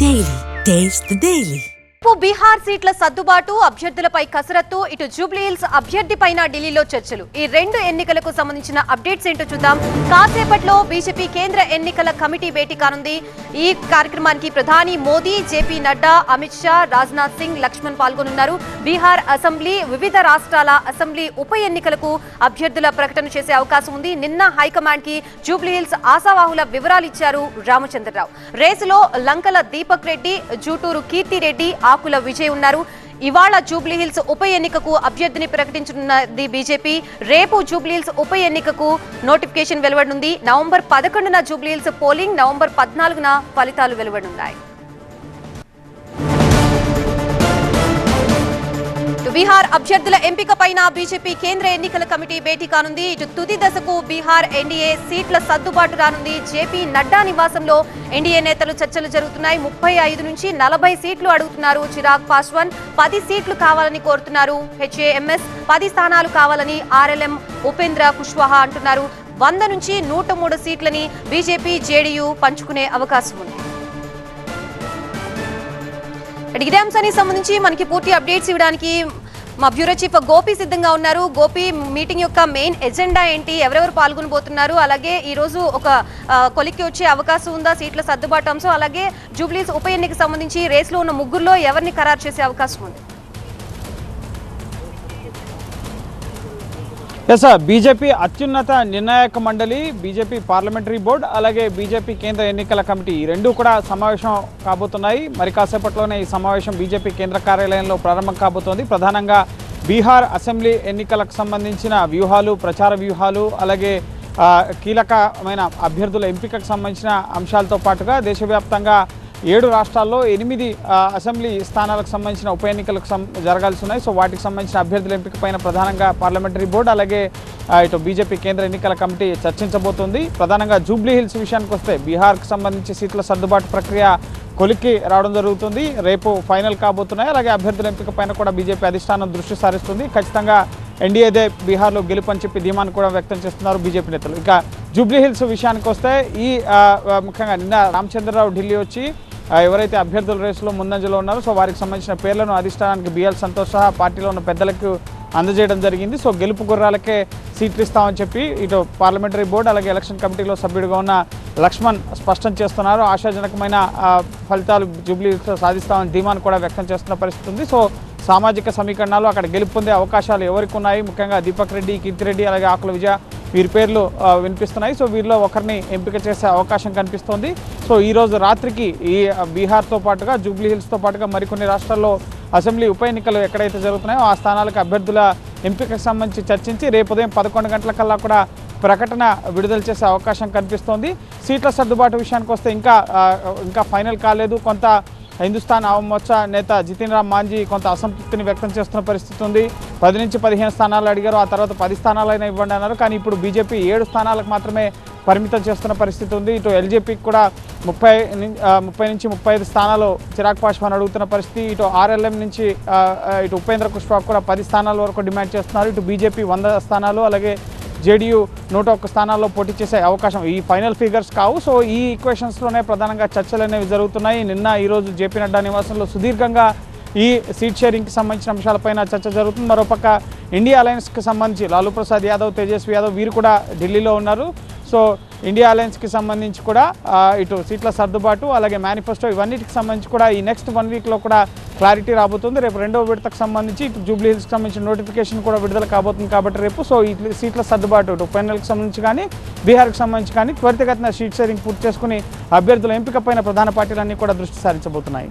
Daily. Taste the Daily. Bihar సీట్ల సర్దుబాటు అభ్యర్థులపై కసరత్తు ఇటు జూబ్లీహిల్స్ అభ్యర్థిపైన ఢిల్లీలో చర్చలు ఈ రెండు ఎన్నికలకు సంబంధించిన అప్డేట్స్ ఏంటో చూద్దాం. కాసేపట్లో బీజేపీ కేంద్ర ఎన్నికల కమిటీ భేటీ కానుంది. ఈ కార్యక్రమానికి ప్రధాని మోదీ, జేపీ నడ్డా, అమిత్ షా, రాజ్నాథ్ సింగ్, లక్ష్మణ్ పాల్గొనున్నారు. బీహార్ అసెంబ్లీ, వివిధ రాష్ట్రాల అసెంబ్లీ ఉప ఎన్నికలకు అభ్యర్థుల ప్రకటన చేసే అవకాశం ఉంది. నిన్న హైకమాండ్ కి జూబ్లీహిల్స్ ఆశావాహుల వివరాలు ఇచ్చారు రామచంద్రరావు. రేసులో లంకల దీపక్ రెడ్డి, జూటూరు కీర్తిరెడ్డి, ఆకుల విజయ్ ఉన్నారు. ఇవాళ జూబ్లీహిల్స్ ఉప ఎన్నికకు అభ్యర్థిని ప్రకటించనున్నది బీజేపీ. రేపు జూబ్లీహిల్స్ ఉప ఎన్నికకు నోటిఫికేషన్ వెలువడనుంది. నవంబర్ 11న జూబ్లీహిల్స్ పోలింగ్, నవంబర్ 14న ఫలితాలు వెలువడనున్నాయి. బీహార్ అభ్యర్థుల ఎంపిక పైన బీజేపీ కేంద్ర ఎన్నికల కమిటీ భేటీ కానుంది. ఇటు తుది దశకు బీహార్ ఎన్డీఏ సీట్ల సర్దుబాటు రానుంది. జేపీ నడ్డా నివాసంలో ఎన్డీఏ నేతలు చర్చలు జరుగుతున్నాయి. 35 నుంచి 40 సీట్లు అడుగుతున్నారు. చిరాగ్ పాస్వాన్ 10 సీట్లు కావాలని కోరుతున్నారు. హెచ్ఏఎంఎస్ 10 స్థానాలు కావాలని ఆర్ఎల్ఎం ఉపేంద్ర కుష్వాహా అంటున్నారు. 100 నుంచి 103 సీట్లని బీజేపీ, జేడీయూ పంచుకునే అవకాశం ఉంది. ఇదే అంశానికి సంబంధించి మనకి పూర్తి అప్డేట్స్ ఇవ్వడానికి మా బ్యూరో చీఫ్ గోపి సిద్ధంగా ఉన్నారు. గోపి, మీటింగ్ యొక్క మెయిన్ ఎజెండా ఏంటి, ఎవరెవరు పాల్గొనబోతున్నారు, అలాగే ఈ రోజు ఒక కొలిక్కి వచ్చే అవకాశం ఉందా సీట్ల సర్దుబాటు అంశం, అలాగే జూబ్లీహిల్స్ ఉప ఎన్నికకు సంబంధించి రేసులో ఉన్న ముగ్గురులో ఎవరిని ఖరారు చేసే అవకాశం ఉంది? బీజేపీ అత్యున్నత నిర్ణాయక మండలి, బీజేపీ పార్లమెంటరీ బోర్డు, అలాగే బీజేపీ కేంద్ర ఎన్నికల కమిటీ ఈ రెండు కూడా సమావేశం కాబోతున్నాయి. మరి కాసేపట్లోనే ఈ సమావేశం బీజేపీ కేంద్ర కార్యాలయంలో ప్రారంభం కాబోతోంది. ప్రధానంగా బీహార్ అసెంబ్లీ ఎన్నికలకు సంబంధించిన వ్యూహాలు, ప్రచార వ్యూహాలు, అలాగే కీలకమైన అభ్యర్థుల ఎంపికకు సంబంధించిన అంశాలతో పాటుగా దేశవ్యాప్తంగా 7 రాష్ట్రాల్లో 8 అసెంబ్లీ స్థానాలకు సంబంధించిన ఉప ఎన్నికలకు జరగాల్సి ఉన్నాయి. సో వాటికి సంబంధించిన అభ్యర్థుల ఎంపిక పైన ప్రధానంగా పార్లమెంటరీ బోర్డు, అలాగే ఇటు బీజేపీ కేంద్ర ఎన్నికల కమిటీ చర్చించబోతోంది. ప్రధానంగా జూబ్లీహిల్స్ విషయానికి వస్తే బీహార్కు సంబంధించి సీట్ల సర్దుబాటు ప్రక్రియ కొలిక్కి రావడం జరుగుతుంది. రేపు ఫైనల్ కాబోతున్నాయి. అలాగే అభ్యర్థుల ఎంపిక పైన కూడా బీజేపీ అధిష్టానం దృష్టి సారిస్తుంది. ఖచ్చితంగా ఎన్డీఏదే బీహార్లో గెలుపని చెప్పి ధీమాను కూడా వ్యక్తం చేస్తున్నారు బీజేపీ నేతలు. ఇక జూబ్లీహిల్స్ విషయానికి వస్తే ఈ ముఖ్యంగా నిన్న రామచంద్రరావు ఢిల్లీ వచ్చి ఎవరైతే అభ్యర్థుల రేసులో ముందంజలో ఉన్నారో సో వారికి సంబంధించిన పేర్లను అధిష్టానానికి బిఎల్ సంతోష్ సహా పార్టీలో ఉన్న పెద్దలకు అందజేయడం జరిగింది. సో గెలుపు గుర్రాలకే సీట్లు ఇస్తామని చెప్పి ఇటు పార్లమెంటరీ బోర్డు, అలాగే ఎలక్షన్ కమిటీలో సభ్యుడిగా ఉన్న లక్ష్మణ్ స్పష్టం చేస్తున్నారు. ఆశాజనకమైన ఫలితాలు జూబ్లీహిల్స్లో సాధిస్తామని ధీమాను కూడా వ్యక్తం చేస్తున్న పరిస్థితి ఉంది. సో సామాజిక సమీకరణాలు అక్కడ గెలుపు పొందే అవకాశాలు ఎవరికి ఉన్నాయి, ముఖ్యంగా దీపక్ రెడ్డి, కీర్తిరెడ్డి, అలాగే ఆకుల విజయ వీరి పేర్లు వినిపిస్తున్నాయి. సో వీరిలో ఒకరిని ఎంపిక చేసే అవకాశం కనిపిస్తోంది. సో ఈరోజు రాత్రికి ఈ బీహార్తో పాటుగా జూబ్లీహిల్స్తో పాటుగా మరికొన్ని రాష్ట్రాల్లో అసెంబ్లీ ఉప ఎన్నికలు ఎక్కడైతే జరుగుతున్నాయో ఆ స్థానాలకు అభ్యర్థుల ఎంపికకు సంబంధించి చర్చించి రేపు ఉదయం 11 గంటలకల్లా కూడా ప్రకటన విడుదల చేసే అవకాశం కనిపిస్తోంది. సీట్ల సర్దుబాటు విషయానికి వస్తే ఇంకా ఫైనల్ కాలేదు. కొంత హిందుస్థాన్ అవామ్ మోర్చా నేత జితిన్ రామ్ మాంజీ కొంత అసంతృప్తిని వ్యక్తం చేస్తున్న పరిస్థితి ఉంది. 10 నుంచి 15 స్థానాలు అడిగారు, ఆ తర్వాత 10 స్థానాలైనా ఇవ్వండి అన్నారు. కానీ ఇప్పుడు బీజేపీ 7 స్థానాలకు మాత్రమే పరిమితం చేస్తున్న పరిస్థితి ఉంది. ఇటు ఎల్జేపీకి కూడా 30 నుంచి 35 స్థానాలు చిరాగ్ పాస్వాన్ అడుగుతున్న పరిస్థితి. ఇటు ఆర్ఎల్ఎం నుంచి ఇటు ఉపేంద్ర కుష్వాహా కూడా 10 స్థానాల వరకు డిమాండ్ చేస్తున్నారు. ఇటు బీజేపీ 100 స్థానాలు, అలాగే జేడీయూ 101 స్థానాల్లో పోటీ చేసే అవకాశం. ఈ ఫైనల్ ఫిగర్స్ కావు. సో ఈ ఈక్వేషన్స్లోనే ప్రధానంగా చర్చలు అనేవి జరుగుతున్నాయి. నిన్న ఈరోజు జేపీ నడ్డా నివాసంలో సుదీర్ఘంగా ఈ సీట్ షేరింగ్కి సంబంధించిన అంశాలపైన చర్చ జరుగుతుంది. మరోపక్క ఇండియా అలయన్స్కి సంబంధించి లాలూ ప్రసాద్ యాదవ్, తేజస్వి యాదవ్ వీరు కూడా ఢిల్లీలో ఉన్నారు. సో ఇండియా అలయన్స్కి సంబంధించి కూడా ఇటు సీట్ల సర్దుబాటు, అలాగే మేనిఫెస్టో ఇవన్నిటికి సంబంధించి కూడా ఈ నెక్స్ట్ 1 వీక్లో కూడా క్లారిటీ రాబోతుంది. రేపు 2వ విడతకు సంబంధించి ఇటు జూబ్లీహిల్స్కి సంబంధించిన నోటిఫికేషన్ కూడా విడుదల కాబోతుంది. కాబట్టి రేపు సో ఈ సీట్ల సర్దుబాటు ఇటు ఉప ఎన్నికలకు సంబంధించి కానీ బీహార్కి సంబంధించి కానీ త్వరితగతిన సీట్ షేరింగ్ పూర్తి చేసుకుని అభ్యర్థుల ఎంపిక పైన ప్రధాన పార్టీలన్నీ కూడా దృష్టి సారించబోతున్నాయి.